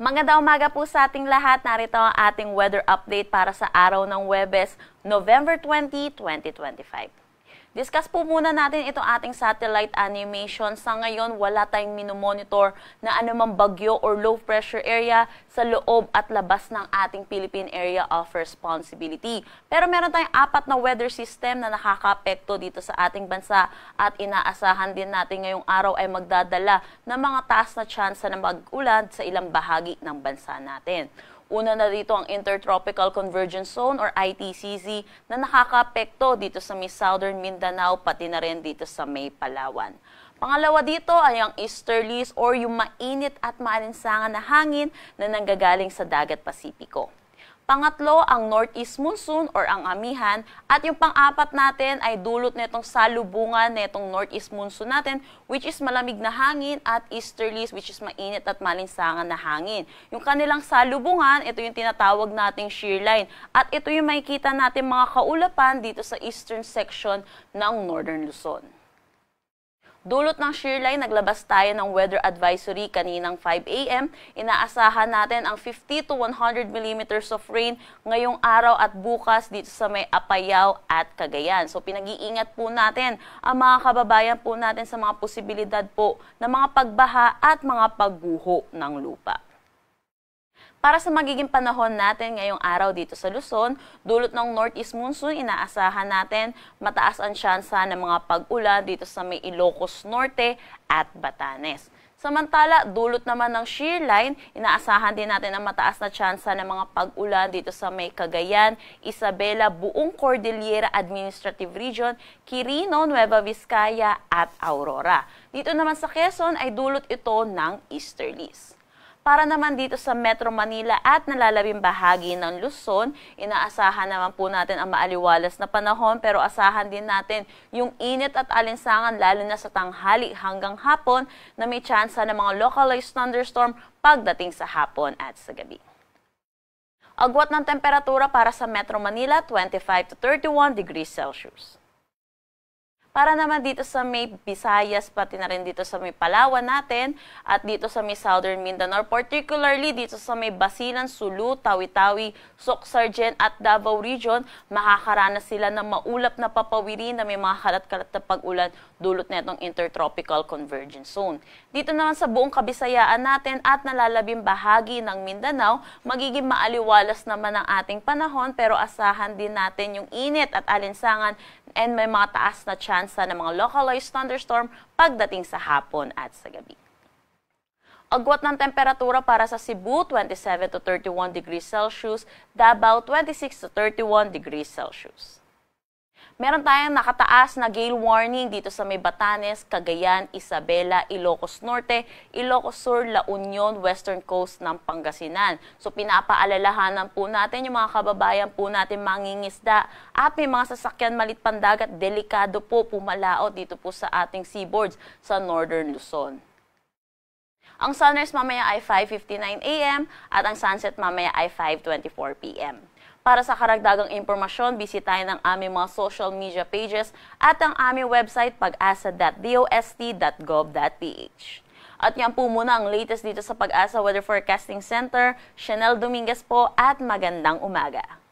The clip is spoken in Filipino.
Magandang umaga po sa ating lahat. Narito ang ating weather update para sa araw ng Huwebes, November 20, 2025. Discuss po muna natin itong ating satellite animation. Sa ngayon, wala tayong minomonitor na anumang bagyo or low pressure area sa loob at labas ng ating Philippine Area of Responsibility. Pero meron tayong 4 na weather system na nakakaapekto dito sa ating bansa at inaasahan din natin ngayong araw ay magdadala ng mga taas na tsansa na mag-ulan sa ilang bahagi ng bansa natin. Una na dito ang Intertropical Convergence Zone or ITCZ na nakakaapekto dito sa may Southern Mindanao pati na rin dito sa may Palawan. Pangalawa dito ay ang easterlies or yung mainit at maalinsangan na hangin na nanggagaling sa Dagat Pasipiko. Pangatlo, ang northeast monsoon or ang amihan. At yung pang-apat natin ay dulot nitong salubungan nitong northeast monsoon natin which is malamig na hangin at easterlies which is mainit at malinsangan na hangin. Yung kanilang salubungan, ito yung tinatawag nating shear line. At ito yung makikita natin mga kaulapan dito sa eastern section ng Northern Luzon. Dulot ng shear line, naglabas tayo ng weather advisory kaninang 5 a.m. Inaasahan natin ang 50 to 100 millimeters of rain ngayong araw at bukas dito sa may Apayao at Cagayan. So pinag-iingat po natin ang mga kababayan po natin sa mga posibilidad po ng mga pagbaha at mga pagguho ng lupa. Para sa magiging panahon natin ngayong araw dito sa Luzon, dulot ng northeast monsoon, inaasahan natin mataas ang tsansa ng mga pag-ulan dito sa may Ilocos Norte at Batanes. Samantala, dulot naman ng shear line, inaasahan din natin ang mataas na tsansa ng mga pag-ulan dito sa may Cagayan, Isabela, buong Cordillera Administrative Region, Quirino, Nueva Vizcaya at Aurora. Dito naman sa Quezon ay dulot ito ng easterlies. Para naman dito sa Metro Manila at nalalabing bahagi ng Luzon, inaasahan naman po natin ang maaliwalas na panahon pero asahan din natin yung init at alinsangan lalo na sa tanghali hanggang hapon na may tsansa ng mga localized thunderstorm pagdating sa hapon at sa gabi. Agwat ng temperatura para sa Metro Manila, 25 to 31 degrees Celsius. Para naman dito sa may Visayas, pati na rin dito sa may Palawan natin, at dito sa may Southern Mindanao, particularly dito sa may Basilan, Sulu, Tawi-Tawi, Soc-Sargen at Davao Region, makakaranas sila ng maulap na papawirin na may mga kalat-kalat na pag-ulan dulot na itong Intertropical Convergence Zone. Dito naman sa buong Kabisayaan natin at nalalabing bahagi ng Mindanao, magiging maaliwalas naman ang ating panahon pero asahan din natin yung init at alinsangan and may mga taas na tsansa ng mga localized thunderstorm pagdating sa hapon at sa gabi. Agwat ng temperatura para sa Cebu, 27 to 31 degrees Celsius, Davao, 26 to 31 degrees Celsius. Meron tayong nakataas na gale warning dito sa may Batanes, Cagayan, Isabela, Ilocos Norte, Ilocos Sur, La Union, Western Coast ng Pangasinan. So pinapaalalahanan po natin yung mga kababayan po natin mangingisda at may mga sasakyan malit pandagat, delikado po pumalaot dito po sa ating seaboards sa Northern Luzon. Ang sunrise mamaya ay 5:59 a.m. at ang sunset mamaya ay 5:24 p.m. Para sa karagdagang impormasyon, bisitahin ang aming mga social media pages at ang aming website pag-asa.dost.gov.ph. At yan po muna ang latest dito sa Pag-asa Weather Forecasting Center. Chanel Dominguez po at magandang umaga.